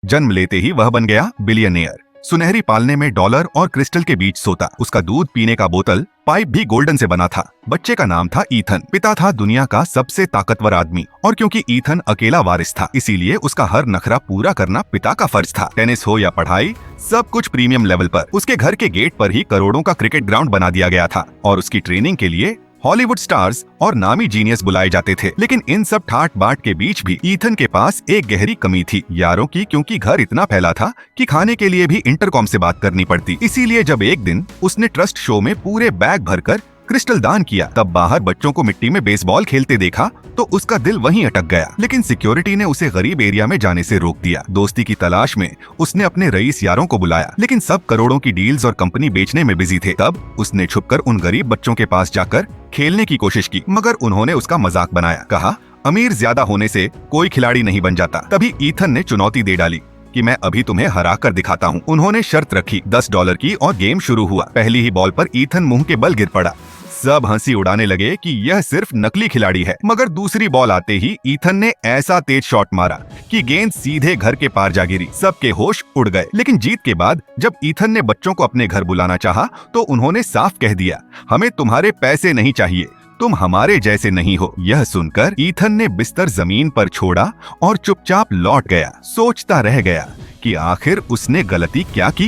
जन्म लेते ही वह बन गया बिलियनियर। सुनहरी पालने में डॉलर और क्रिस्टल के बीच सोता। उसका दूध पीने का बोतल पाइप भी गोल्डन से बना था। बच्चे का नाम था ईथन। पिता था दुनिया का सबसे ताकतवर आदमी और क्योंकि ईथन अकेला वारिस था इसीलिए उसका हर नखरा पूरा करना पिता का फर्ज था। टेनिस हो या पढ़ाई, सब कुछ प्रीमियम लेवल पर। उसके घर के गेट पर ही करोड़ों का क्रिकेट ग्राउंड बना दिया गया था और उसकी ट्रेनिंग के लिए हॉलीवुड स्टार्स और नामी जीनियस बुलाए जाते थे। लेकिन इन सब ठाट बाट के बीच भी ईथन के पास एक गहरी कमी थी, यारों की, क्योंकि घर इतना फैला था कि खाने के लिए भी इंटरकॉम से बात करनी पड़ती। इसीलिए जब एक दिन उसने ट्रस्ट शो में पूरे बैग भरकर क्रिस्टल दान किया, तब बाहर बच्चों को मिट्टी में बेसबॉल खेलते देखा तो उसका दिल वहीं अटक गया। लेकिन सिक्योरिटी ने उसे गरीब एरिया में जाने से रोक दिया। दोस्ती की तलाश में उसने अपने रईस यारों को बुलाया, लेकिन सब करोड़ों की डील्स और कंपनी बेचने में बिजी थे। तब उसने छुपकर उन गरीब बच्चों के पास जाकर खेलने की कोशिश की, मगर उन्होंने उसका मजाक बनाया। कहा, अमीर ज्यादा होने से कोई खिलाड़ी नहीं बन जाता। तभी ईथन ने चुनौती दे डाली कि मैं अभी तुम्हें हरा कर दिखाता हूँ। उन्होंने शर्त रखी $10 की और गेम शुरू हुआ। पहली ही बॉल पर ईथन मुंह के बल गिर पड़ा। सब हंसी उड़ाने लगे कि यह सिर्फ नकली खिलाड़ी है। मगर दूसरी बॉल आते ही ईथन ने ऐसा तेज शॉट मारा कि गेंद सीधे घर के पार जा गिरी। सबके होश उड़ गए। लेकिन जीत के बाद जब ईथन ने बच्चों को अपने घर बुलाना चाहा तो उन्होंने साफ कह दिया, हमें तुम्हारे पैसे नहीं चाहिए, तुम हमारे जैसे नहीं हो। यह सुनकर ईथन ने बिस्तर जमीन पर छोड़ा और चुपचाप लौट गया। सोचता रह गया कि आखिर उसने गलती क्या की।